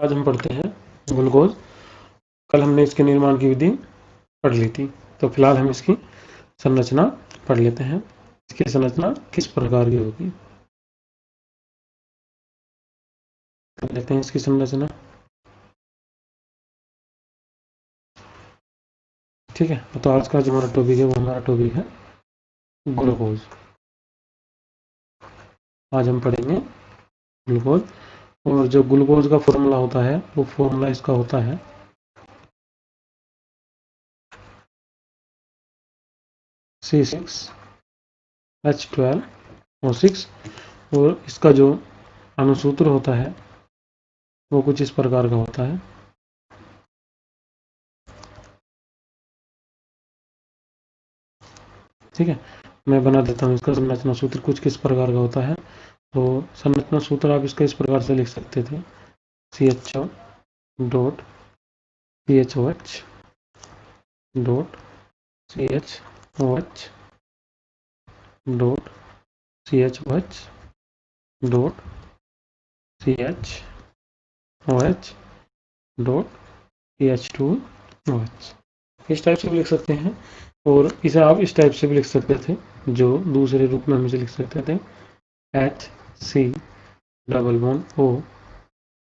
आज हम पढ़ते हैं ग्लूकोज। कल हमने इसके निर्माण की विधि पढ़ ली थी, तो फिलहाल हम इसकी संरचना पढ़ लेते हैं। इसकी संरचना किस प्रकार की होगी, पढ़ लेते हैं इसकी संरचना। ठीक है, तो आज का जो हमारा टॉपिक है वो हमारा टॉपिक है ग्लूकोज। आज हम पढ़ेंगे ग्लूकोज, और जो ग्लूकोज का फॉर्मूला होता है वो फॉर्मूला इसका होता है C6H12O6, और इसका जो अणुसूत्र होता है वो कुछ इस प्रकार का होता है। ठीक है, मैं बना देता हूँ इसका संरचना सूत्र कुछ किस प्रकार का होता है। तो संरचना सूत्र आप इसका इस प्रकार से लिख सकते थे, CHO dot CHOH dot CHOH dot CHOH dot CHOH dot CH2OH, इस टाइप से भी लिख सकते हैं, और इसे आप इस टाइप से भी लिख सकते थे, जो दूसरे रूप में हम इसे लिख सकते थे HC double bond O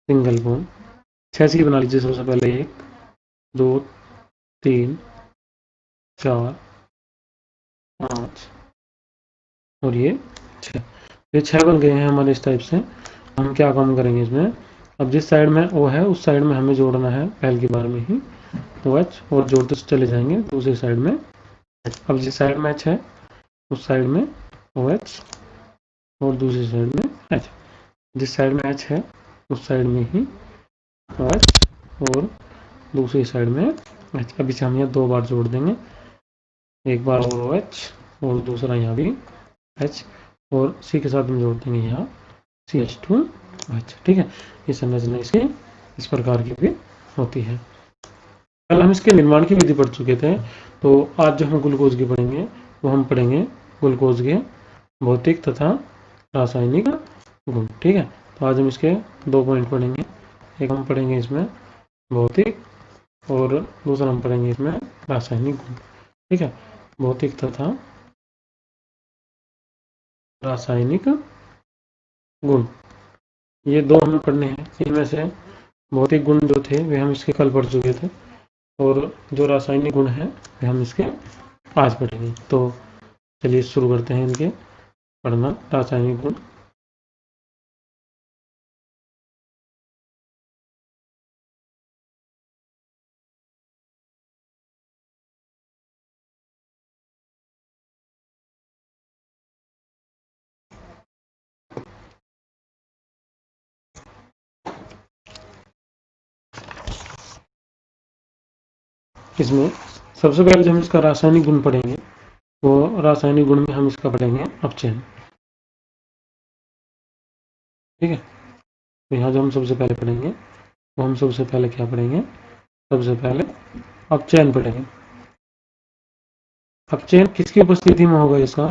single bond. 6 सी बना लीजिए सबसे पहले, 1 2 3 4 5 और ये 6। ये 6 बन गए हैं हमारे इस टाइप से। हम क्या काम करेंगे इसमें, अब जिस साइड में O है उस साइड में हमें जोड़ना है पहले की बार में ही OH, और जोड़ते चले जाएंगे दूसरी साइड में। अब जिस साइड में H है उस साइड में OH और दूसरी साइड में H। जिस साइड में H है उस साइड में ही OH और दूसरी साइड में H। अब इसे हम यहाँ 2 बार जोड़ देंगे, एक बार और OH और दूसरा यहाँ भी H, और C के साथ हम जोड़ देंगे यहाँ CH2OH। ठीक है, ये संरचना इसकी इस प्रकार की भी होती है। कल हम इसके निर्माण की विधि पढ़ चुके थे, तो आज जो हम ग्लूकोज की पढ़ेंगे वो हम पढ़ेंगे ग्लूकोज के भौतिक तथा रासायनिक गुण। ठीक है, तो आज हम इसके 2 पॉइंट पढ़ेंगे। एक हम पढ़ेंगे इसमें भौतिक, और दूसरा हम पढ़ेंगे इसमें रासायनिक गुण। ठीक है, भौतिक तथा रासायनिक गुण, ये 2 हमें पढ़ने हैं। इनमें से भौतिक गुण जो थे वे हम इसके कल पढ़ चुके थे, और जो रासायनिक गुण हैं वे हम इसके आज पढ़ेंगे। तो चलिए शुरू करते हैं इनके पढ़ना, रासायनिक गुण। इसमें सबसे पहले जो हम इसका रासायनिक गुण पढ़ेंगे वो रासायनिक गुण में हम इसका पढ़ेंगे अपचयन। ठीक है, तो यहाँ जो हम सबसे पहले पढ़ेंगे वो हम सबसे पहले क्या पढ़ेंगे, सबसे पहले अपचयन पढ़ेंगे। अपचयन किसकी उपस्थिति में होगा, इसका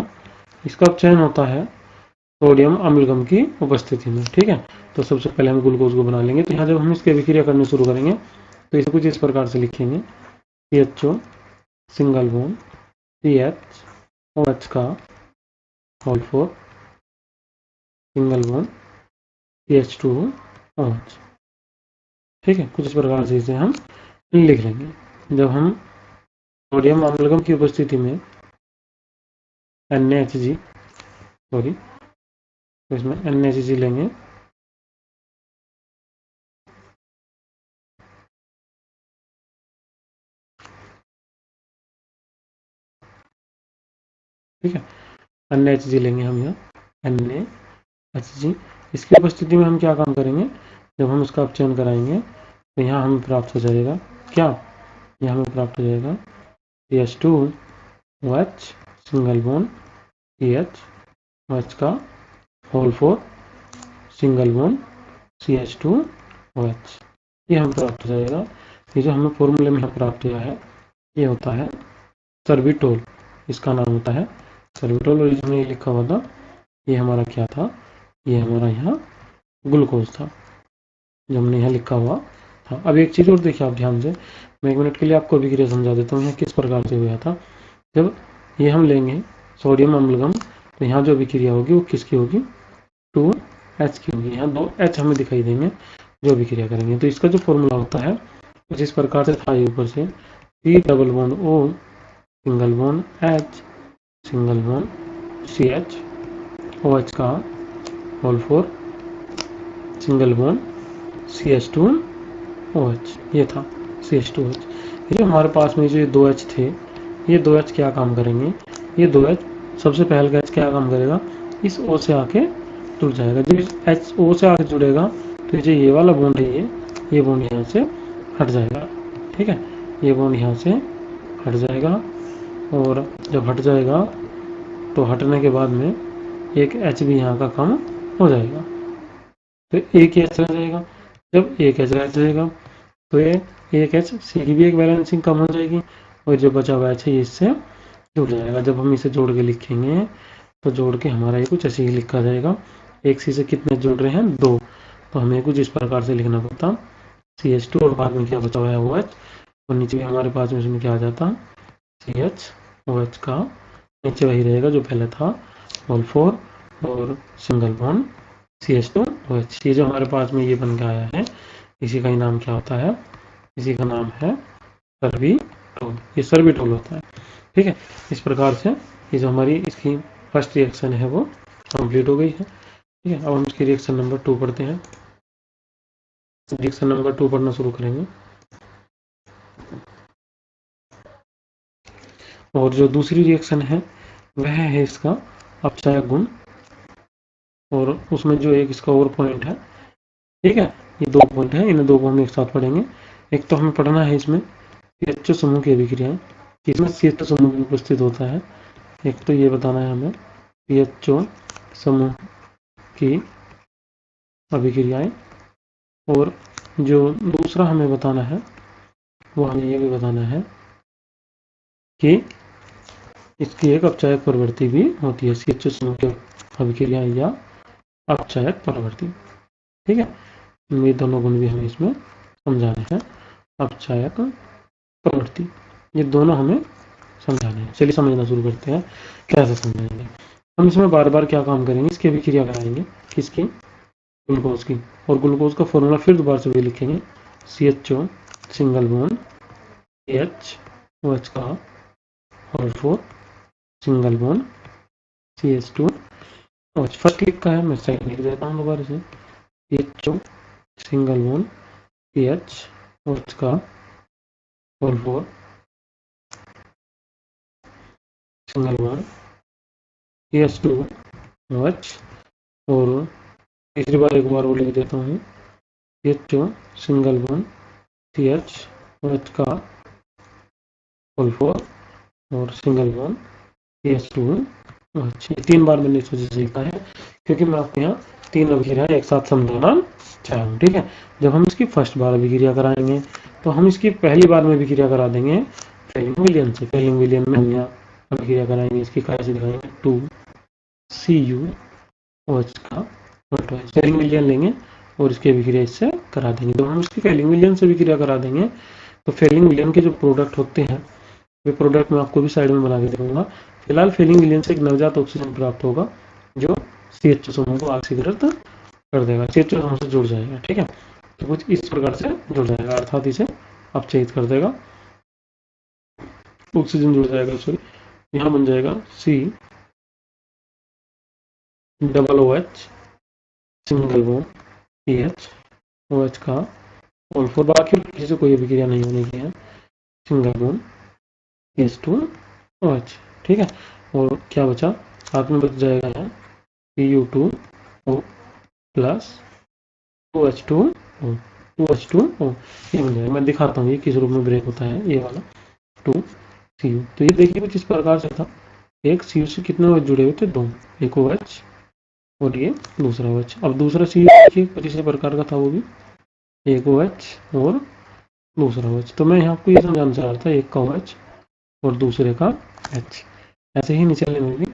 अपचयन होता है सोडियम अम्लगम की उपस्थिति में। ठीक है, तो सबसे पहले हम ग्लूकोज को बना लेंगे। तो यहाँ जब हम इसकी अभिक्रिया करनी शुरू करेंगे तो इसे कुछ इस प्रकार से लिखेंगे, CHO सिंगल बॉन्ड CHOH का होल 4 सिंगल बॉन्ड CH2OH। ठीक है, कुछ इस प्रकार से इसे हम लिख लेंगे। जब हम सोडियम अम्लगम की उपस्थिति में NaHG, सॉरी, तो इसमें NaHG लेंगे, ठीक है, NaHG लेंगे हम यहाँ NaHG। इसकी उपस्थिति में हम क्या काम करेंगे, जब हम इसका अपचयन कराएंगे तो यहाँ हमें प्राप्त हो जाएगा क्या, यहाँ हमें प्राप्त हो जाएगा CH2OH सिंगल बॉन्ड CHOH का होल 4 सिंगल बॉन्ड CH2OH, ये हमें प्राप्त हो जाएगा। ये जो हमें फॉर्मूले में प्राप्त हुआ है ये होता है सर्बिटोल, इसका नाम होता है सर्बिटोल, और इसमें ये लिखा हुआ था ये हमारा क्या था, ये हमारा यहाँ ग्लूकोज था। जो हमने यहाँ लिखा हुआ था। अब एक चीज़ और देखिए आप ध्यान से, मैं 1 मिनट के लिए आपको अभिक्रिया समझा देता हूँ यहाँ किस प्रकार से हुआ था। जब ये हम लेंगे सोडियम अम्लगम, तो यहाँ जो अभिक्रिया होगी वो किसकी होगी, 2H की होगी। यहाँ 2H हमें दिखाई देंगे जो अभिक्रिया करेंगे। तो इसका जो फॉर्मूला होता है कुछ इस प्रकार से था, ऊपर से C double bond O single bond H single bond CH OH का होल 4 सिंगल बॉन्ड CH2OH, ये था CH2OH। ये हमारे पास में जो ये 2H थे, ये 2H क्या काम करेंगे, ये 2H सबसे पहले का H क्या काम करेगा, इस O से आके जुड़ जाएगा। जब इस H O से आके जुड़ेगा तो जो ये वाला बॉन्ड है ये बॉन्ड यहाँ से हट जाएगा। ठीक है, ये बॉन्ड यहाँ से हट जाएगा, और जब हट जाएगा तो हटने के बाद में एक H भी यहाँ का कम हो जाएगा, तो एक ही H रह जाएगा। जब एक H रह जाएगा तो ये एक H C की भी एक बैलेंसिंग कम हो जाएगी, और जो बचा हुआ H है इससे जुड़ जाएगा। जब हम इसे जोड़ के लिखेंगे तो जोड़ के हमारा ये कुछ ऐसे ही लिखा जाएगा। एक C से कितने जुड़ रहे हैं, 2, तो हमें कुछ इस प्रकार से लिखना पड़ता CH2 और बाद में क्या बचा हुआ है OH, और नीचे भी हमारे पास में इसमें क्या आ जाता CH OH का नीचे वही रहेगा जो पहले था, होल 4 और सिंगल बॉन्ड CH2OH। ये जो हमारे पास में ये बन के आया है, इसी का ही नाम क्या होता है, इसी का नाम है सर्बिटोल। ये सर्बिटोल होता है। ठीक है, इस प्रकार से ये जो हमारी इसकी फर्स्ट रिएक्शन है वो कंप्लीट हो गई है। ठीक है, अब हम इसकी रिएक्शन नंबर 2 पढ़ते हैं। रिएक्शन नंबर 2 पढ़ना शुरू करेंगे। और जो दूसरी रिएक्शन है वह है इसका अपचायक गुण, और उसमें जो एक इसका और पॉइंट है, ठीक है, ये 2 पॉइंट है, इन 2 को हम एक साथ पढ़ेंगे। एक तो हमें पढ़ना है इसमें CHO समूह की अभिक्रियाएं, इसमें CHO समूह भी उपस्थित होता है। एक तो ये बताना है हमें CHO समूह की अभिक्रियाएं, और जो दूसरा हमें बताना है वो हमें ये भी बताना है कि इसकी एक अपचायक प्रवृत्ति भी होती है, CHO समूह की अभिक्रियाएं या अपचायक प्रवृत्ति। ठीक है, ये दोनों गुण भी हमें इसमें समझाने हैं। अपचायक प्रवृत्ति, ये दोनों हमें समझाने हैं। चलिए समझना शुरू करते हैं, कैसे समझाएंगे हम इसमें। बार बार क्या काम करेंगे, इसकी अभिक्रिया कराएंगे, किसकी, ग्लूकोज की, और ग्लूकोज का फॉर्मूला फिर दोबारा से भी लिखेंगे, CHO single bond CH OH का whole 4 single bond CH2OH। First लिखा है, मैं सेकंड लिख देता हूँ दोबारा से, CHO single bond CH OH का होल 4 सिंगल बॉन्ड CH2OH, और तीसरी बार एक बार वो लिख देता हूँ, CHO single bond CH OH का होल 4 और सिंगल बॉन्ड CH2OH। 3 बार मैंने इस वजह से लिखा है क्योंकि मैं आपको यहाँ 3 अभिक्रियाएं एक साथ समझाना चाह रहा हूँ। ठीक है, जब हम इसकी फर्स्ट बार अभिक्रिया कराएंगे तो हम इसकी पहली बार में अभिक्रिया करा देंगे फेलिंग विलियन से। फेलिंग विलियन में हम यहाँ अभिक्रिया कराएंगे, इसकी कैसे दिखाएंगे, 2CuOH का फेलिंग विलियन लेंगे और इसकी अभिक्रिया इससे करा देंगे। जब हम इसकी फेलिंग विलियन से अभिक्रिया करा देंगे तो फेलिंग विलियन के जो प्रोडक्ट होते हैं वे प्रोडक्ट मैं आपको भी साइड में बना के देखूंगा। फिलहाल फेलिंग विलियन से एक नवजात ऑक्सीजन प्राप्त होगा जो CHO समूह को ऑक्सीकृत कर देगा, CHO समूह से जुड़ जाएगा। ठीक है, तो कुछ इस प्रकार से जुड़ जाएगा, अर्थात इसे अपचयित कर देगा, ऑक्सीजन जुड़ जाएगा, सॉरी, यहाँ बन जाएगा COOH सिंगल बॉन्ड CHOH का होल 4, बाकी किसी से कोई अभिक्रिया नहीं होने की है, सिंगल बॉन्ड CH2OH। ठीक है, और क्या बचा, साथ में बच जाएगा यहाँ Cu2O प्लस 2H2O, 2H2O, ये बन जाएगा। मैं दिखाता हूँ ये किस रूप में ब्रेक होता है, ये वाला 2Cu। तो ये देखिए कुछ इस प्रकार से था, एक Cu से कितने OH जुड़े हुए थे, 2, एक OH और ये दूसरा OH। अब दूसरा Cu देखिए कुछ इसी प्रकार का था, वो भी एक OH और दूसरा OH। तो मैं यहाँ आपको ये समझाना चाह रहा था, एक का OH और दूसरे का H। ऐसे ही निचले में भी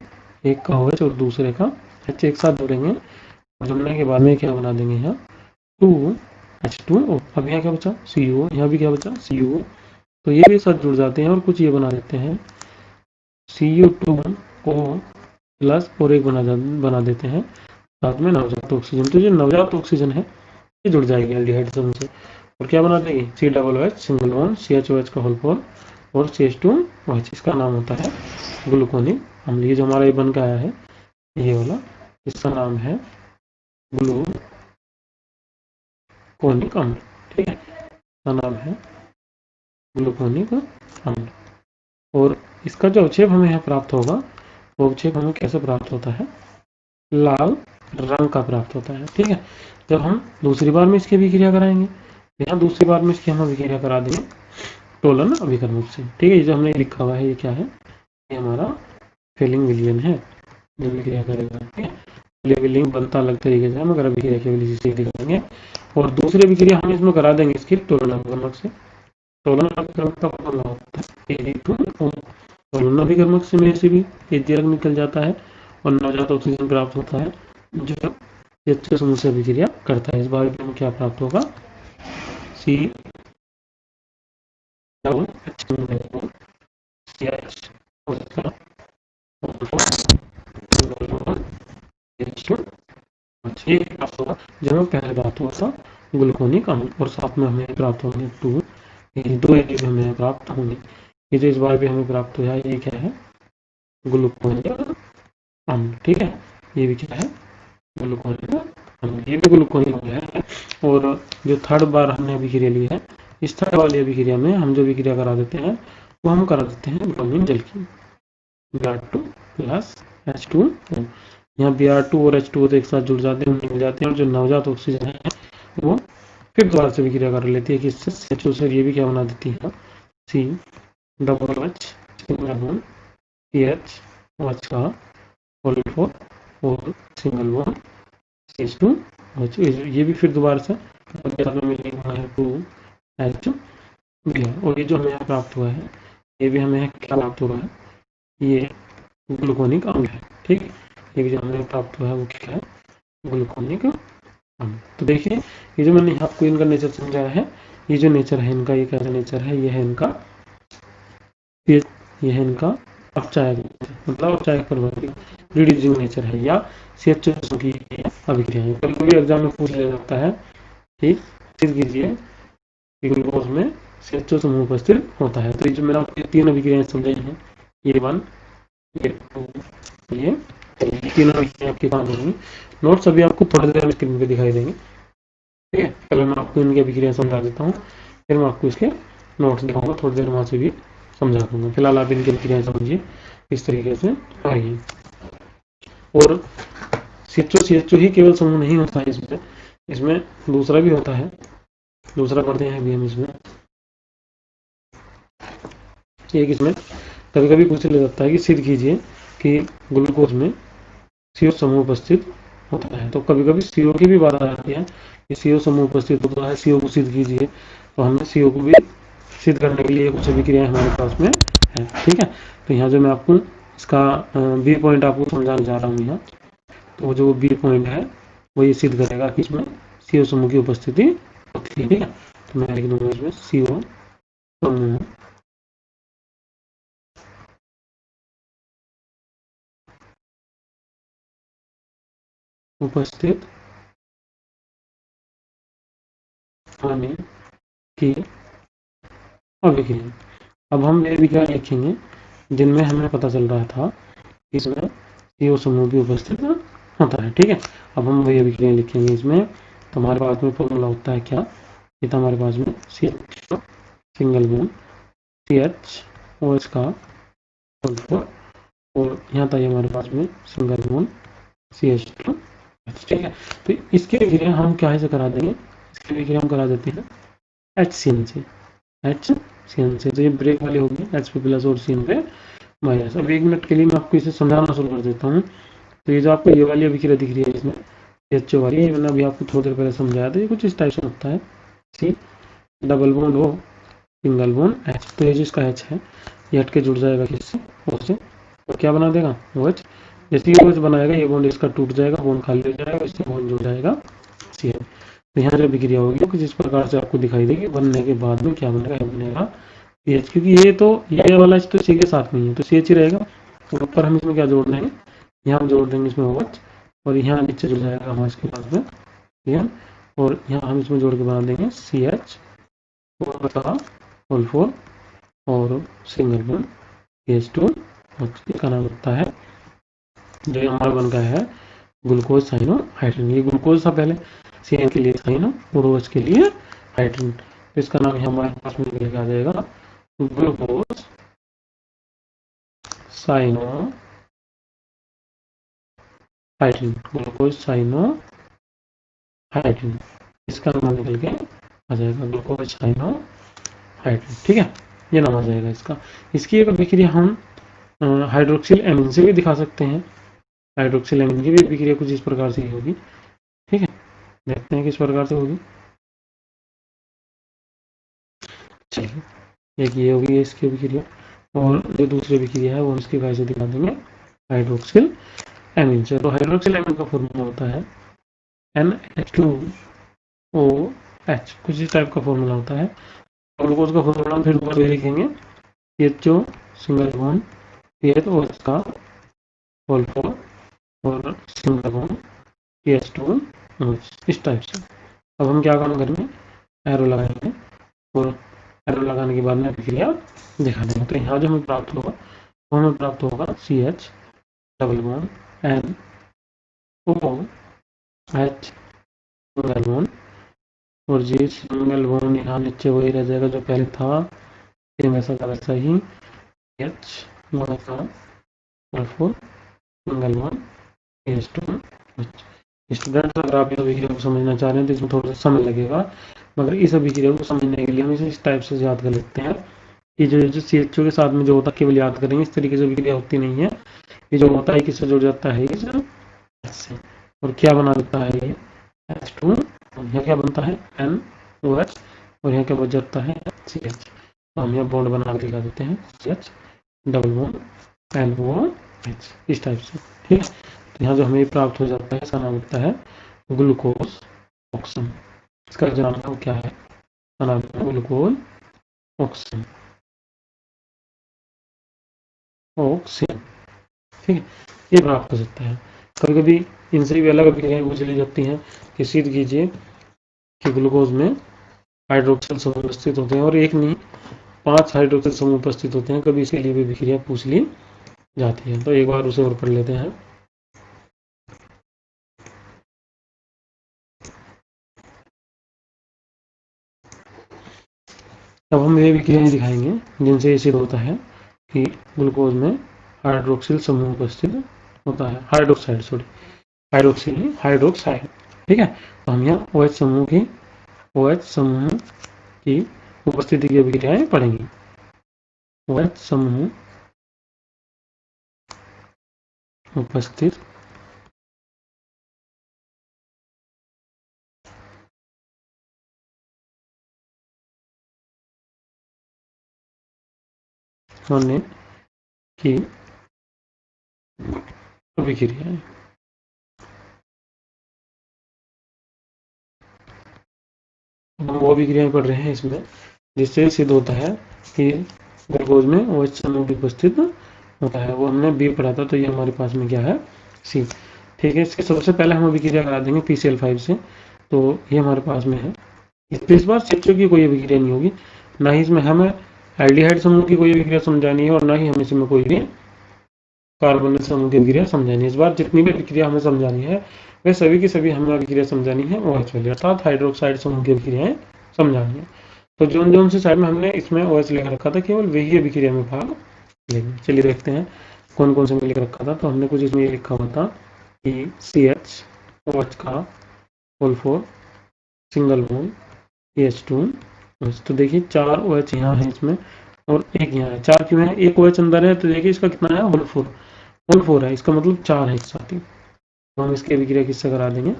एक का OH और दूसरे का H एक साथ जोड़ेंगे, और जुड़ने के बाद में क्या बना देंगे यहाँ H2O। अब यहाँ क्या बचा, CO, यहाँ भी क्या बचा, CO। तो ये भी साथ जुड़ जाते हैं और कुछ ये बना देते हैं CO2O प्लस और एक बना देते हैं साथ में नवजात ऑक्सीजन। तो जो नवजात ऑक्सीजन है ये जुड़ जाएगी एल्डिहाइड समूह से और क्या बना देगी, COOH सिंगल बॉन्ड, CHOH का होल फोर और CH2OH। इसका नाम होता है ग्लूकोनिक अम्ल। ये जो हमारा ये बन के आया है ये वाला, इसका नाम है ग्लूकोनिक अम्ल। ठीक है, इसका नाम है ग्लूकोनिक अम्ल। और इसका जो अवक्षेप हमें यहाँ प्राप्त होगा वो अवक्षेप हमें कैसे प्राप्त होता है, लाल रंग का प्राप्त होता है। ठीक है, जब हम दूसरी बार में इसकी अभिक्रिया कराएंगे, यहाँ दूसरी बार में इसकी हम अभिक्रिया करा देंगे टोलन अभिकर्मक से। ठीक है, ये जो हमने लिखा हुआ है ये क्या है, ये हमारा फेलिंग विलियन है जो अभिक्रिया करेगा। ठीक है, विलियन बनता अलग तरीके से, हम अगर अभिक्रिया केवल इसी से दिखाएंगे और दूसरी अभिक्रिया हम इसमें करा देंगे इसकी टोलन अभिकर्मक से। टोलन अभिकर्मक का फॉर्मूला होता है Ag2O। टोलन अभिकर्मक से में से भी Ag निकल जाता है और नवजात ऑक्सीजन प्राप्त होता है जो CH2 समूह से अभिक्रिया करता है। इस बार में क्या प्राप्त होगा, C डबल ये प्राप्त होगा जब हमें पहले प्राप्त हुआ था ग्लूकोनिक अम्ल और साथ में हमें प्राप्त होंगे दो एडिटिव हमें प्राप्त होंगे। ये जो इस बार भी हमें प्राप्त हुआ है ये क्या है, ग्लूकोनिक अम्ल। ठीक है, ये भी क्या है, ग्लूकोनिक अम्ल। ये भी ग्लूकोनिक अम्ल है। और जो थर्ड बार हमने अभिक्रिया ली है, इस थर्ड वाली अभिक्रिया में हम जो अभिक्रिया करा देते हैं वो हम करा देते हैं ब्रोमीन जल की, Br2 प्लस H2O। यहाँ Br2 और H2O तो एक साथ जुड़ जाते हैं, मिल जाते हैं और जो नवजात ऑक्सीजन है वो फिर दोबारा से अभिक्रिया कर लेती है कि इससे CH2 से ये भी क्या बना देती है, C double H single bond CH का होल फोर और सिंगल बॉन्ड CH2OH। ये भी फिर दोबारा से मिलेगा है 2H और ये जो हमें यहाँ प्राप्त हुआ है ये भी हमें क्या प्राप्त हुआ है, ये ग्लूकोनिक अम्ल है। ठीक है, ये भी जो हमें प्राप्त हुआ है वो क्या है, ग्लूकोनिक अम्ल। तो देखिए ये जो मैंने आपको इनका नेचर समझाया है, ये जो नेचर है इनका, ये कैसा नेचर है, ये है इनका अपचायक, मतलब अपचायक परिवर्ती रिड्यूसिंग नेचर है या CH2 की अभिक्रिया है। कभी कभी एग्जाम में पूछ लिया जाता है, ठीक, सिद्ध कीजिए ग्लूकोज में CH2 समूह उपस्थित होता है। तो ये जो मैंने आपको तीन अभिक्रियाएं समझाई हैं, ये 1 ये 2 ये तीनों अभिक्रियाएं आपकी काम होंगी। नोट्स अभी आपको थोड़ी देर में स्क्रीन पे दिखाई देंगे। ठीक है, पहले मैं आपको इनकी अभिक्रिया समझा देता हूँ, फिर मैं आपको इसके नोट्स दिखाऊंगा, थोड़ी देर वहां से भी समझा दूंगा। फिलहाल आप इनकी अभिक्रियाएं समझिए इस तरीके से आइए। और CH2 ही केवल समूह नहीं होता है, इसमें दूसरा भी होता है, दूसरा पढ़ते हैं अभी हम इसमें। एक इसमें कभी कभी पूछ लिया जाता है कि सिद्ध कीजिए कि ग्लूकोज में CO समूह उपस्थित होता है। तो कभी कभी CO की भी बात आ जाती है कि CO समूह उपस्थित होता है, CO को सिद्ध कीजिए। तो हमने CO को भी सिद्ध करने के लिए कुछ अभिक्रियाएं हमारे पास में है। ठीक है, तो यहाँ जो मैं आपको इसका B पॉइंट आपको समझाने जा रहा हूँ यहाँ, तो जो B पॉइंट है वो ये सिद्ध करेगा कि इसमें CO समूह की उपस्थिति होती है। ठीक है, तो मैं लिख दूंगा इसमें CO समूह उपस्थित होने की अभिक्रिया। अब हम ये अभिक्रिया लिखेंगे जिनमें हमें पता चल रहा था इसमें CO समूह भी उपस्थित होता है। ठीक है, अब हम वही अभिक्रिया लिखेंगे इसमें। तो हमारे पास में फॉर्मूला होता है क्या, ये था हमारे पास में CH सिंगल बॉन्ड CHOH का होल फोर और यहाँ था ये हमारे पास में सिंगल बॉन्ड CH2। ठीक है, तो इसके अभिक्रिया हम क्या से करा देंगे, इसके अभिक्रिया हम करा देते हैं HCN से। तो ये ब्रेक वाली होगी H पे प्लस और CN पे माइनस। अब 1 मिनट के लिए मैं आपको इसे समझाना शुरू कर देता हूँ। तो ये जो आपको ये वाली अभिक्रिया दिख रही है इसमें CHO वाली, मैंने अभी आपको थोड़ी देर पहले समझाया था, ये कुछ इस टाइप से होता है, C double bond O single bond H। तो ये जिसका H है ये हट के जुड़ जाएगा किससे, O से, तो क्या बना देगा OH। जैसे ही OH बनाएगा ये बॉन्ड इसका टूट जाएगा, बॉन्ड खाली हो जाएगा, इससे बॉन्ड जुड़ जाएगा CN। तो यहाँ जो अभिक्रिया होगी वो कुछ इस प्रकार से आपको दिखाई देगी, बनने के बाद में क्या बनेगा, यह बनेगा CH, क्योंकि ये वाला तो C के साथ नहीं है तो CH ही रहेगा। और ऊपर हम इसमें क्या जोड़ देंगे, यहाँ हम जोड़ देंगे इसमें OH, और यहाँ नीचे जुड़ जाएगा हमारे इसके पास में, ठीक है। और यहाँ हम इसमें जोड़ के बना देंगे CH होल 4 और सिंगल बॉन्ड CH2, इसका नाम होता है, जो हमारा बन गया है ग्लूकोज साइनोहाइड्रिन। ये ग्लूकोज था पहले, CN के लिए साइनो और OH के लिए हाइड्रिन, तो इसका नाम यहाँ हमारे पास में निकल के आ जाएगा ग्लूकोज साइनोहाइड्रिन, ग्लूकोज साइनोहाइड्रिन, इसका नाम निकल के आ जाएगा ग्लूकोज साइनोहाइड्रिन, ठीक है। ये नाम आ जाएगा इसका। इसकी एक अभिक्रिया हम हाइड्रोक्सिल एमीन से भी दिखा सकते हैं। हाइड्रोक्सिल एमीन की भी अभिक्रिया कुछ इस प्रकार से होगी, ठीक है। देखते हैं किस प्रकार से होगी। चलिए, एक ये होगी इसकी अभिक्रिया, और जो दूसरी अभिक्रिया है वो इसकी वजह से दिखा देंगे हाइड्रोक्सिल एमीन से। तो हाइड्रोक्सिल एमीन का फॉर्मूला होता है NH2OH, कुछ इस टाइप का फॉर्मूला होता है। ग्लूकोज का फॉर्मूला हम फिर ऊपर लिखेंगे, CHO सिंगल बॉन्ड CH का होल 4 और सिंगल बॉन्ड CH2, इस टाइप से। अब हम क्या काम करेंगे, एरो लगाएंगे, और एरो लगाने के बाद में अभिक्रिया दिखा देंगे। तो यहाँ जो हमें प्राप्त होगा वो हमें प्राप्त होगा CH double bond NOH single bond, और जी सिंगल बॉन्ड यहाँ नीचे वही रह जाएगा जो पहले था, सेम ऐसा का वैसा ही H का 4 सिंगल बॉन्ड CH2। स्टूडेंट्स, अगर आप इस अभिक्रिया को समझना चाह रहे हैं तो इसमें थोड़ा सा समय लगेगा, मगर इस अभिक्रिया को समझने के लिए हम इसे इस टाइप से याद कर लेते हैं कि जो CHO के साथ में जो होता है केवल याद करेंगे, इस तरीके से अभिक्रिया होती नहीं है। ये जो होता है किससे जुड़ जाता है, इस H से, और क्या बना देता है ये H2, और यहाँ क्या बनता है NOH, और यहाँ क्या बच जाता है CH। तो हम यहाँ बॉन्ड बना के दिखा देते हैं CH डबल बॉन्ड NOH, इस टाइप से, ठीक है। तो यहाँ जो हमें प्राप्त हो जाता है इसका नाम होता है ग्लूकोज ऑक्सीजन। इसका जो नाम है वो क्या है, इसका नाम है ग्लूकोज ऑक्सीजन, ठीक है। ये प्राप्त हो सकता है। कभी कभी इनसे भी अलग अभिक्रियाएं पूछ ली जाती हैं कि सिद्ध कीजिए कि ग्लूकोज में हाइड्रोक्सिल समूह उपस्थित होते हैं, और एक नहीं 5 हाइड्रोक्सिल समूह उपस्थित होते हैं, कभी इसके लिए भी अभिक्रिया पूछ ली जाती है। तो एक बार उसे और पढ़ लेते हैं। अब हम ये अभिक्रियाएं दिखाएंगे जिनसे ये सिद्ध होता है कि ग्लूकोज में हाइड्रोक्सिल समूह उपस्थित होता है, हाइड्रोक्साइड, ठीक है। तो हम यहाँ OH समूह की उपस्थिति की अभिक्रियाएं पढ़ेंगे। OH समूह उपस्थित होने की अभिक्रियाएं। हम वो अभिक्रियाएं पढ़ रहे हैं इसमें जिससे सिद्ध होता है कि ग्लूकोज में OH समूह की उपस्थित होता है। वो हमने B पढ़ा था, तो ये हमारे पास में क्या है C, ठीक है। इसके सबसे पहले हम अभिक्रिया करा देंगे PCl5 से, तो ये हमारे पास में है। इस बार CHO की कोई अभिक्रिया नहीं होगी, ना ही इसमें हमें एल्डिहाइड समूह की कोई अभिक्रिया समझानी है, और ना ही हमें इसमें कोई भी कार्बोनिल समूह की अभिक्रिया समझानी है। इस बार जितनी भी अभिक्रिया हमें समझानी है वे सभी की सभी हमें अभिक्रिया समझानी है OH वाली, अर्थात हाइड्रोक्साइड समूह की अभिक्रियाएं समझानी है। तो जोन से साइड में हमने इसमें OH लिख रखा था, केवल वही अभिक्रिया में भाग लेंगे। चलिए देखते हैं कौन कौन से में लिख रखा था। तो हमने कुछ इसमें लिखा हुआ था कि CH OH का होल 4 सिंगल बॉन्ड CH2। तो देखिए 4 OH यहाँ है इसमें और एक यहाँ है, 4 क्यों है, एक OH अंदर है, तो देखिए इसका कितना है होल 4 है, इसका मतलब 4 है एक साथ ही। तो हम इसकी अभिक्रिया किससे करा देंगे,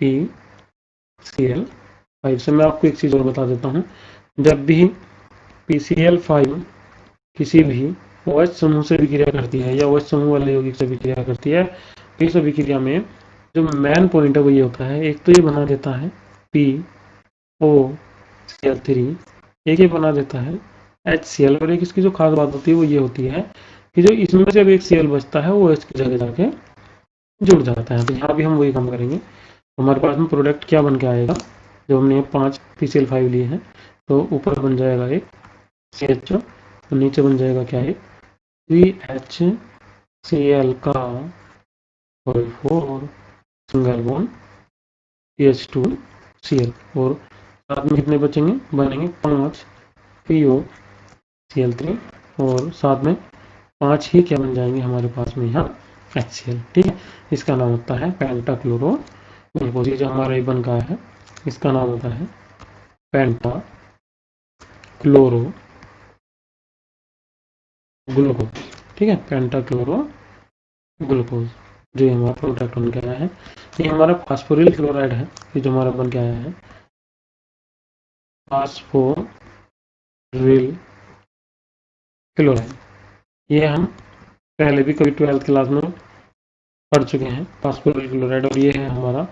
PCl5 से। मैं आपको एक चीज़ और बता देता हूँ, जब भी PCl5 किसी भी OH समूह से अभिक्रिया करती है या OH समूह वाले यौगिक से अभिक्रिया करती है, तो इस अभिक्रिया में जो मेन पॉइंट है वो ये होता है, एक तो ये बना देता है POCl3 एक ये बना देता है HCl। और एक इसकी जो खास बात होती है वो ये होती है कि जो इसमें जब एक Cl बचता है वो H की जगह जाके जुड़ जाता है। तो यहाँ भी हम वही काम करेंगे। हमारे पास में प्रोडक्ट क्या बन के आएगा, जब हमने 5 PCl5 लिए हैं तो ऊपर बन जाएगा एक CHO और नीचे बन जाएगा क्या है CHCl का 4 सिंगल बॉन्ड CH2Cl और साथ में कितने बचेंगे, बनेंगे 5 POCl3 और साथ में 5 ही क्या बन जाएंगे हमारे पास में यहाँ HCl। ठीक है, इसका नाम होता है पेंटाक्लोरो ग्लूकोज। ये जो हमारा बन का है इसका नाम होता है पेंटाक्लोरो ग्लूकोज। ठीक है, पेंटाक्लोरो ग्लूकोज जो हमारा प्रोडक्ट बन के आया है। ये हमारा फास्फोरिल क्लोराइड है, ये जो हमारा बन के आया है फास्फोरिल क्लोराइड। ये हम पहले भी कभी 12th क्लास में पढ़ चुके हैं फास्फोरिल क्लोराइड। और ये है हमारा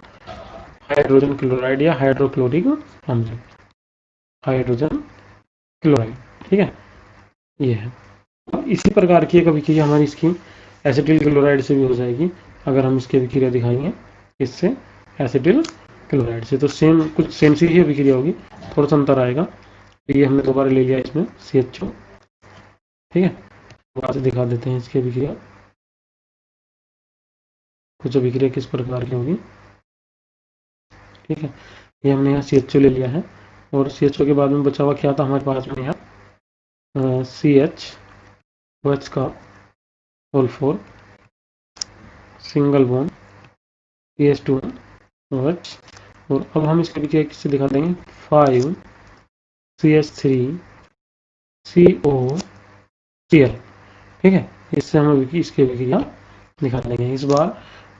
हाइड्रोजन क्लोराइड या हाइड्रोक्लोरिक अम्ल, हाइड्रोजन क्लोराइड। ठीक है, ये है। इसी प्रकार की एक अभिक्रिया हमारी इसकी एसिटिल क्लोराइड से भी हो जाएगी अगर हम इसकी अभिक्रिया दिखाएंगे इससे एसिटिल क्लोराइड से। तो सेम कुछ सेम सी ही अभिक्रिया होगी, थोड़ा सा अंतर आएगा। ये हमने दोबारा ले लिया इसमें CHO। ठीक है, दोबारा से दिखा देते हैं इसकी अभिक्रिया, कुछ अभिक्रिया किस प्रकार की होगी। ठीक है, ये हमने यहाँ CHO ले लिया है और CHO के बाद में बचा हुआ क्या था हमारे पास में यहाँ CH का होल 4 सिंगल बॉन्ड CH2OH। और अब हम इसके अभिक्रिया किससे दिखा देंगे 5 CH3COCl। ठीक है, इससे हम इसकी अभिक्रिया दिखा देंगे। इस बार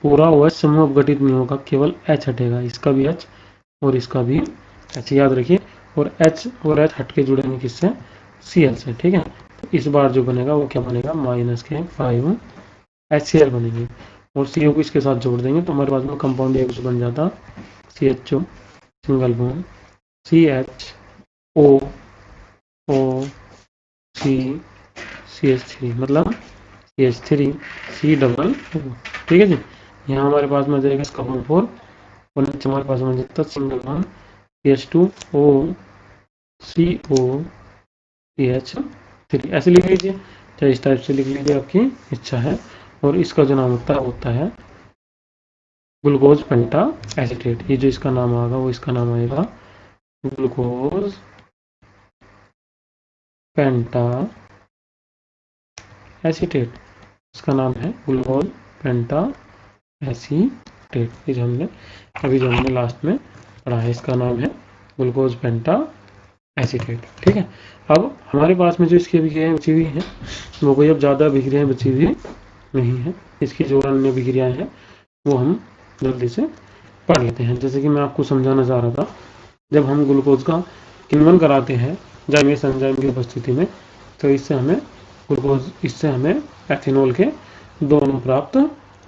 पूरा OH समूह अपघटित नहीं होगा, केवल H हटेगा, इसका भी H और इसका भी H याद रखिए। और H और H हट के जुड़ेंगे किससे, Cl से। ठीक है, तो इस बार जो बनेगा वो क्या बनेगा -5 HCl बनेंगे और CO को इसके साथ जोड़ देंगे तो हमारे पास में कंपाउंड एक बन जाता CHO सिंगल बॉन्ड CH3 मतलब CH3C डबल। ठीक है जी, यहाँ हमारे पास में जाएगा इसका 4 और नीचे हमारे पास में जाता सिंगल बॉन्ड CH2OCOCH3। ऐसे लिख लीजिए, चाहे इस टाइप से लिख लीजिए, आपकी इच्छा है। और इसका जो नाम होता है ग्लूकोज पेंटा एसिटेट। ये जो इसका नाम आएगा वो इसका नाम आएगा ग्लूकोज पेंटा एसिटेट। इसका नाम है ग्लूकोज पेंटा एसिटेट। ये जो हमने लास्ट में पढ़ा है इसका नाम है ग्लूकोज पेंटा एसिटेट। ठीक है, अब हमारे पास में जो इसकी अभिक्रियाएं बची हुई हैं वो कोई अब ज़्यादा अभिक्रियाएं बची हुई नहीं है। इसकी जो अन्य अभिक्रियाएं हैं वो हम जल्दी से पढ़ लेते हैं। जैसे कि मैं आपको समझाना चाह रहा था, जब हम ग्लूकोज का किण्वन कराते हैं जाइमेस एंजाइम की उपस्थिति में तो इससे हमें एथेनॉल के 2 अणु प्राप्त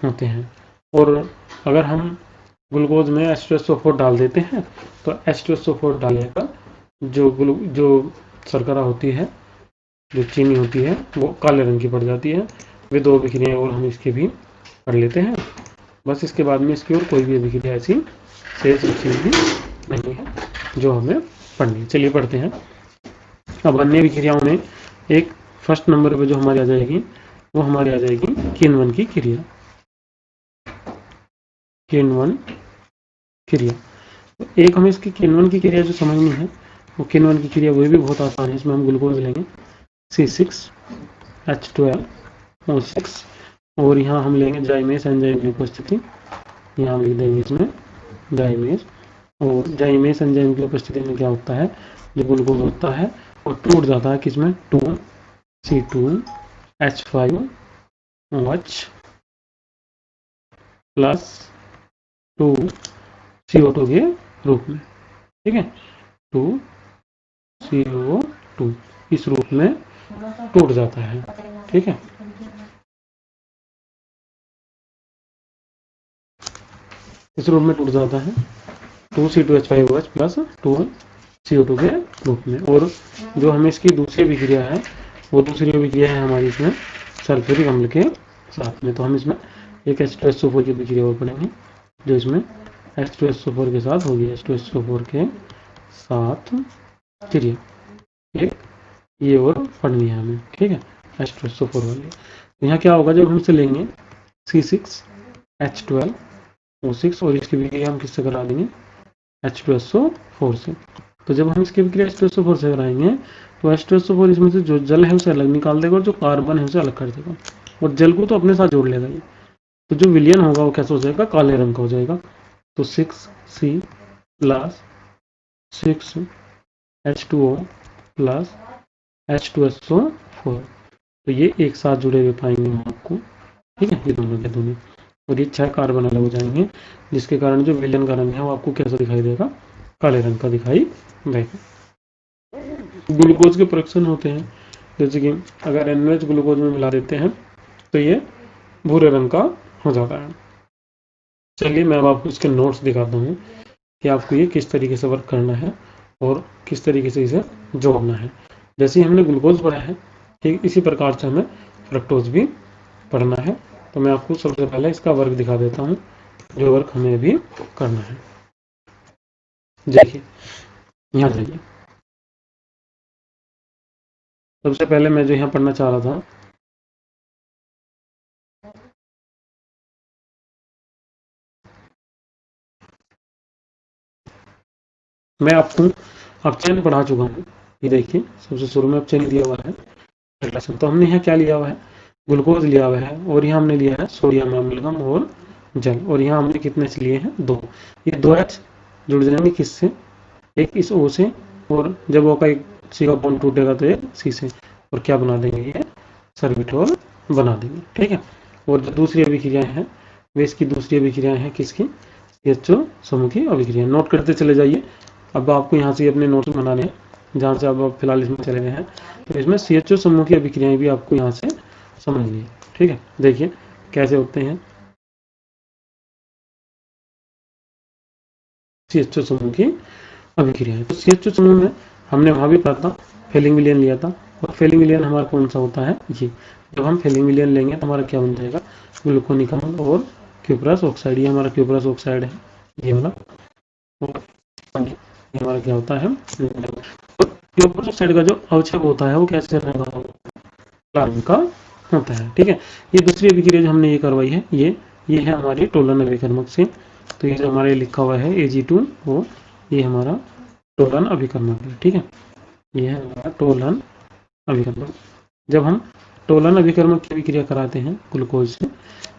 होते हैं। और अगर हम ग्लूकोज में H2SO4 डाल देते हैं तो H2SO4 डालने पर जो शर्करा होती है, जो चीनी होती है, वो काले रंग की पड़ जाती है। वे 2 अभिक्रियाएं और हम इसके भी पढ़ लेते हैं। बस इसके बाद में इसकी और कोई भी अभिक्रिया ऐसी शेष बची हुई नहीं है जो हमें पढ़नी। चलिए पढ़ते हैं। अब अन्य अभिक्रियाओं में एक फर्स्ट नंबर पे जो हमारी आ जाएगी वो हमारी आ जाएगी किण्वन की क्रिया। किण्वन क्रिया, तो एक हमें इसकी किण्वन की क्रिया जो समझनी है वो किण्वन की क्रिया वही भी बहुत आसान है। इसमें हम ग्लूकोज लेंगे C6H12O6 और यहाँ हम लेंगे जाइमेस एंजाइम की उपस्थिति, यहाँ हम लिख देंगे इसमें जाइमेस। और जाइमेस एंजाइम की उपस्थिति में क्या होता है, जो ग्लूकोज होता है और टूट जाता है किसमें 2C2H5OH प्लस 2CO2 के रूप में। ठीक है, 2CO2 इस रूप में टूट जाता है। ठीक है, इस रूप में टूट जाता है 2C2H5OH प्लस 2CO2 के रूप में। और जो हमें इसकी दूसरी अभिक्रिया है वो दूसरी अभिक्रिया है हमारी इसमें सल्फ्यूरिक अम्ल के साथ में। तो हम इसमें एक H2SO4 की अभिक्रिया और पढ़ेंगे जो इसमें H2SO4 के साथ होगी, H2SO4 के साथ क्रिया एक ये और पढ़नी है हमें, ठीक है, H2SO4 वाली। तो यहाँ क्या होगा जब हम इसे लेंगे C6H12O6 और इसकी विक्रिया हम किससे करा देंगे H2SO4 से। तो जब हम इसकी विक्रिया H2SO4 से कराएंगे तो H2SO4 इसमें से जो जल है उसे अलग निकाल देगा और जो कार्बन है उसे अलग कर देगा और जल को तो अपने साथ जोड़ लेगा ये। तो जो विलयन होगा वो कैसा हो जाएगा, काले रंग का हो जाएगा। तो 6C plus 6H2O plus H2SO4 तो ये एक साथ जुड़े हुए पाएंगे हम आपको, ठीक है, ये दोनों के दोनों। और ये 6 कार्बन अलग हो जाएंगे जिसके कारण जो विलयन का रंग है वो आपको कैसा दिखाई देगा, काले रंग का दिखाई देगा। ग्लूकोज के प्रोडक्शन होते हैं, जैसे कि अगर NH ग्लूकोज में मिला देते हैं तो ये भूरे रंग का हो जाता है। चलिए मैं अब आपको इसके नोट्स दिखाता हूँ कि आपको ये किस तरीके से वर्क करना है और किस तरीके से इसे जोड़ना है। जैसे हमने ग्लूकोज पढ़ा है ठीक इसी प्रकार से हमें फ्रक्टोज भी पढ़ना है। तो मैं आपको सबसे पहले इसका वर्क दिखा देता हूँ जो वर्क हमें अभी करना है। देखिए यहाँ जाइए, सबसे पहले मैं जो यहाँ पढ़ना चाह रहा था मैं आपको अपचयन पढ़ा चुका हूँ। ये देखिए सबसे शुरू में अपचयन दिया हुआ है। तो हमने यहाँ क्या लिया हुआ है, ग्लूकोज लिया हुआ है और यहाँ हमने लिया है सोडियम अम्लगम और जल। और यहाँ हमने कितने से लिए हैं, 2। ये 2H जुड़ जाएंगे किससे, एक इस O से और जब O का एक C का बॉन्ड टूटेगा तो एक C से और क्या बना देंगे, ये सर्बिटोल बना देंगे, ठीक है। और जो दूसरी अभिक्रियाएं हैं वे इसकी दूसरी अभिक्रियाएं हैं किसकी, CHO समूह की अभिक्रिया। नोट करते चले जाइए। अब आपको यहाँ से अपने नोट्स बनाने हैं जहाँ से अब फिलहाल इसमें चले गए हैं। तो इसमें CHO समूह की अभिक्रियाएं भी आपको यहाँ से समझनी है, ठीक है। देखिए कैसे होते हैं CHO समूह की अभिक्रियाएं। तो CHO समूह में हमने वहाँ भी पढ़ा था, फेलिंग विलयन लिया था। और फेलिंग विलयन हमारा कौन सा होता है, ये जब हम फेलिंग विलयन लेंगे तो हमारा क्या बन जाएगा, ग्लूकोनिक अम्ल और क्यूप्रस ऑक्साइड। ये हमारा क्यूप्रस ऑक्साइड है, ये वाला। ये हमारा क्या होता है, क्यूप्रस ऑक्साइड का जो अवक्षेप होता है वो कैसे रहेगा, कार्बन का होता है, ठीक है। ये दूसरी अभिक्रिया जो हमने ये करवाई है ये है हमारी टोलन अभिकर्मक से। तो ये जो हमारे लिखा हुआ है Ag2O ये हमारा टोलन अभिकर्मक है, ठीक है। ये है हमारा टोलन अभिकर्मक। जब हम टोलन अभिकर्मक की अभिक्रिया कराते हैं ग्लूकोज से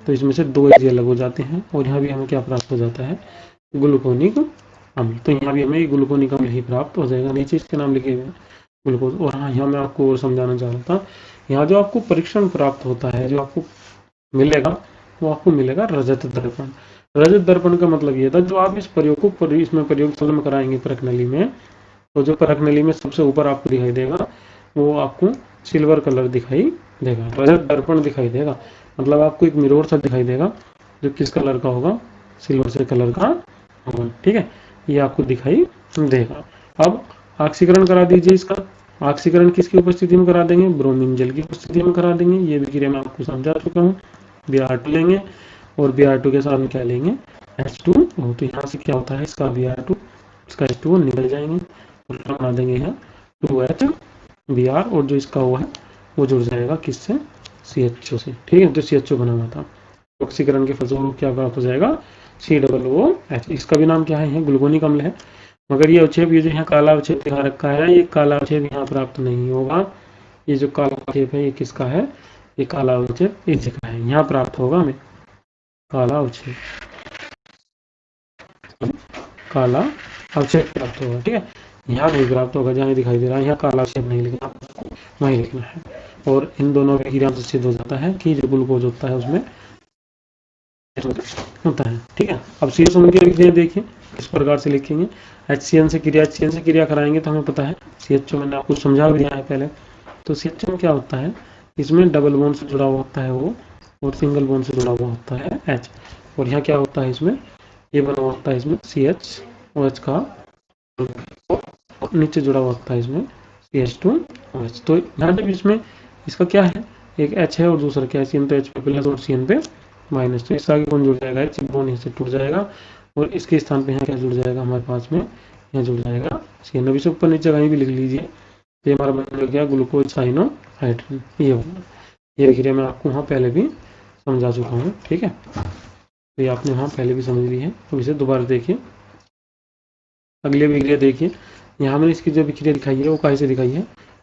तो इसमें से 2 Ag अलग हो जाते हैं और यहाँ भी हमें क्या प्राप्त हो जाता है, ग्लूकोनिक अम्ल। तो यहाँ भी हमें ग्लूकोनिक अम्ल ही प्राप्त हो जाएगा, नीचे इसके नाम लिखे हुए हैं ग्लूकोज। और हाँ यहाँ मैं आपको और समझाना चाह रहा था, यहाँ जो आपको परीक्षण प्राप्त होता है जो आपको मिलेगा वो आपको मिलेगा रजत दर्पण। रजत दर्पण का मतलब ये था जो आप इस प्रयोग को इसमें प्रयोगशाला में कराएंगे परख नली में, तो जो परख नली में सबसे ऊपर आपको दिखाई देगा वो आपको सिल्वर कलर दिखाई देगा, रजत दर्पण दिखाई देगा। मतलब आपको एक मिरर सा दिखाई देगा जो किस कलर का होगा, सिल्वर से कलर का होगा, ठीक है। ये आपको दिखाई देगा। अब ऑक्सीकरण करा दीजिए इसका। ऑक्सीकरण किसकी उपस्थिति में करा देंगे, ब्रोमीन जल की उपस्थिति में करा देंगे। ये विक्रिया मैं आपको समझा चुका हूँ। Br2 लेंगे और Br2 के साथ में क्या लेंगे, H2O। तो यहाँ से क्या होता है, इसका Br2 इसका H2O निकल जाएंगे और बना देंगे यहाँ 2HBr और जो इसका O है वो जुड़ जाएगा किससे, CHO से, ठीक है। जो CHO बना हुआ था ऑक्सीकरण के फलस्वरूप क्या प्राप्त हो जाएगा, COOH। इसका भी नाम क्या है, ग्लूकोनिक अम्ल है। मगर ये अवक्षेप ये जो यहाँ काला अवक्षेप दिखा रखा है ये काला अवक्षेप यहाँ प्राप्त नहीं होगा। ये जो काला अवक्षेप है ये किसका है, ये काला अवक्षेप इस जगह है, यहाँ प्राप्त होगा हमें काला अवक्षेप, काला अवक्षेप प्राप्त होगा, ठीक है। यहाँ नहीं प्राप्त होगा जहाँ दिखाई दे रहा है, यहाँ काला अवक्षेप नहीं लिखना, वहीं लिखना है। और इन दोनों विक्रिया से सिद्ध हो जाता है कि जो ग्लूकोज होता है उसमें होता है, ठीक है। अब CH समूह की अभिक्रिया देखिए इस प्रकार से लिखेंगे, HCN से क्रिया कराएंगे तो हमें पता है CHO मैंने आपको समझा भी दिया है पहले। तो CHO में क्या होता है, इसमें डबल बॉन्ड से जुड़ा हुआ होता है वो और सिंगल बॉन्ड से जुड़ा हुआ होता है H। और यहाँ क्या होता है, इसमें ये बना होता है इसमें CH OH का नीचे जुड़ा हुआ था इसमें CH2OH। तो यहाँ पे बीच में इसका क्या है, एक H है और दूसरा क्या है CN, तो H पे प्लस और CN पे माइनस। तो इसका आगे कौन जुड़ जाएगा, H बोन यहाँ से टूट जाएगा और इसके स्थान पे यहाँ क्या जुड़ जाएगा हमारे पास में, यहाँ जुड़ जाएगा CN। अब इसे ऊपर नीचे कहीं भी लिख लीजिए, ये हमारा बन गया ग्लूकोज साइनो हाइड्रोजन। ये होगा, ये विक्रिया मैं आपको वहाँ पहले भी समझा चुका हूँ, ठीक है। तो ये आपने वहाँ पहले भी समझ ली है, तो इसे दोबारा देखिए। अगली विक्रिया देखिए, यहाँ मैंने इसकी जो विक्रिया दिखाई है वो कहाँ से दिखाई है,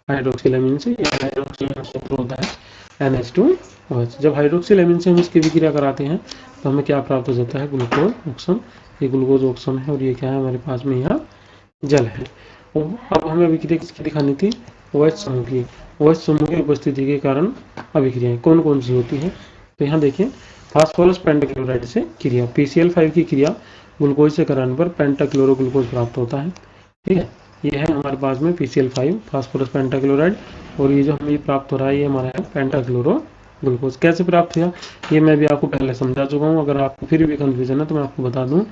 हाइड्रोक्सिल से। हाइड्रोक्सिल होता है NH2OH। जब हाइड्रोक्सिल से हम इसकी विक्रिया कराते हैं तो हमें क्या प्राप्त हो जाता है, ग्लूकोज ऑक्सन। ये ग्लूकोज ऑक्सन है और ये क्या है हमारे पास में यहाँ जल है। अब हमें अभिक्रिया किसकी दिखानी थी, OH समूह की। OH समूह की उपस्थिति के कारण अभिक्रियाएं कौन कौन सी होती हैं, तो यहाँ देखिए फास्फोरस पेंटाक्लोराइड से क्रिया, PCl5 की क्रिया ग्लूकोज से कराने पर पेंटाक्लोरो ग्लूकोज प्राप्त होता है, ठीक है। ये है हमारे पास में PCl5 फास्फोरस पेंटाक्लोराइड, और ये जो हमें ये प्राप्त हो रहा है ये हमारा है पेंटाक्लोरो ग्लूकोज। कैसे प्राप्त हुआ ये मैं भी आपको पहले समझा चुका हूँ, अगर आपको फिर भी कंफ्यूजन है तो मैं आपको बता दूं।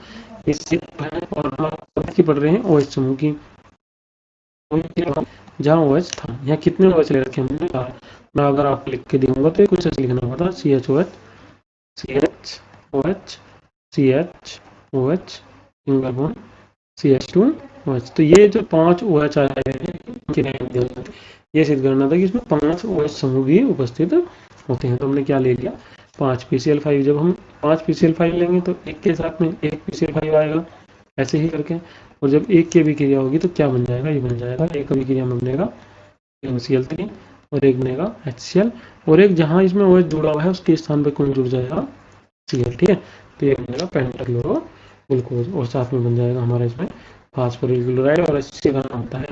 इससे और हम की पढ़ रहे हैं OH समूह की, जहाँ OH था, यहाँ कितने OH ले रखे हमने, मैं अगर आपको लिख के दूंगा तो कुछ ऐसे लिखना होगा, CHOH CHOH CHOH single bond CH2OH। तो ये जो 5 OH आए हैं, ये सिद्ध करना था कि इसमें 5 OH समूह भी उपस्थित होते हैं। तो हमने क्या ले लिया, 5 PCl5। जब हम 5 PCl5 लेंगे तो एक के साथ में एक PCl5 आएगा, ऐसे ही करके। और जब एक की अभिक्रिया होगी तो क्या बन जाएगा, ये बन जाएगा, एक अभिक्रिया में बनेगा Cl3 और एक बनेगा HCl, और एक जहां इसमें OH जुड़ा हुआ है उसके स्थान पर कौन जुड़ जाएगा, Cl, ठीक है। तो ये बनेगा पेंटाक्लोरो ग्लूकोज, और साथ में बन जाएगा हमारा इसमें फास्फोरिल क्लोराइड, और इससे बना होता है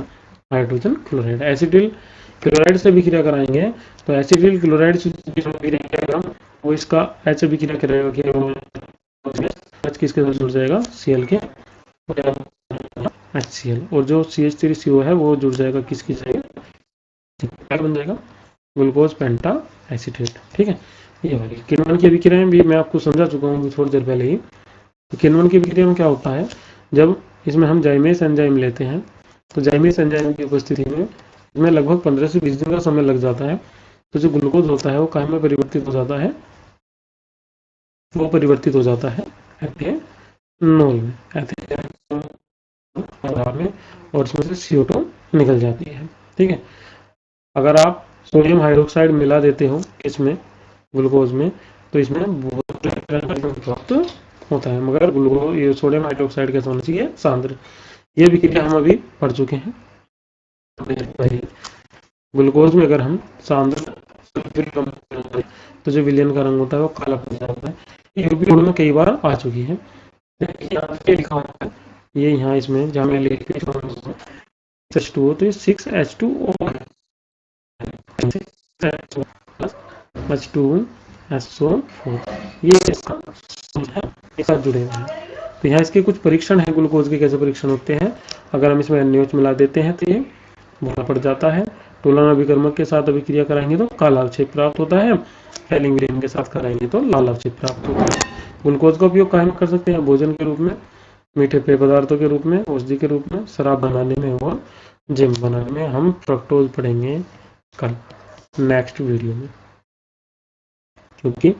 हाइड्रोजन क्लोराइड। एसिटिल क्लोराइड से अभिक्रिया कराएंगे तो एसिटिल क्लोराइड से वो इसका H अभिक्रिया करेगा, H किसके साथ जुड़ जाएगा, Cl के, HCl, और जो CH3CO है वो जुड़ जाएगा किसकी जगह, क्या बन जाएगा, ग्लूकोज पेंटा एसिटेट, ठीक है। ये वाली किण्वन की अभिक्रिया भी मैं आपको समझा चुका हूँ थोड़ी देर पहले ही। तो किण्वन की अभिक्रिया में क्या होता है, जब इसमें हम जाइमेस एंजाइम लेते हैं तो जाइमेस एंजाइम की उपस्थिति में इसमें लगभग 15 से 20 दिन का समय लग जाता है। तो जो ग्लूकोज होता है वो काहे में परिवर्तित हो जाता है, वो परिवर्तित हो जाता है एथेनॉल में, में, और इसमें से CO2 निकल जाती है, ठीक है। अगर आप सोडियम हाइड्रोक्साइड मिला देते हो इसमें ग्लूकोज में तो इसमें प्राप्त होता है, मगर ग्लूकोज ये सोडियम हाइड्रोक्साइड कैसा होना चाहिए, सांद्र। ये विक्रिया हम अभी पढ़ चुके हैं। ग्लूकोज में अगर हम सांद्र तो जो विलयन का रंग होता है वो काला पड़ जाता है। ये भी में कई बार आ चुकी है, लिखा हुआ है ये यहाँ इसमें जहाँ मैं लिख H2O, तो ये 6H2O H2SO4, ये इसका साथ जुड़े हुए हैं। तो यहाँ इसके कुछ परीक्षण है ग्लूकोज के, कैसे परीक्षण होते हैं, अगर हम इसमें NaOH मिला देते हैं तो ये भूरा पड़ जाता है, टोलन अभिकर्मक के साथ अभिक्रिया कराएंगे तो काला अवक्षेप प्राप्त होता है, हेलिंग के साथ कराएंगे तो लाल अवक्षेप प्राप्त होता है। ग्लूकोज का उपयोग कहाँ कर सकते हैं, भोजन के रूप में, मीठे पेय पदार्थों के रूप में, औषधि के रूप में, शराब बनाने में और जिम बनाने में। हम फ्रक्टोज पढ़ेंगे कल नेक्स्ट वीडियो में, क्योंकि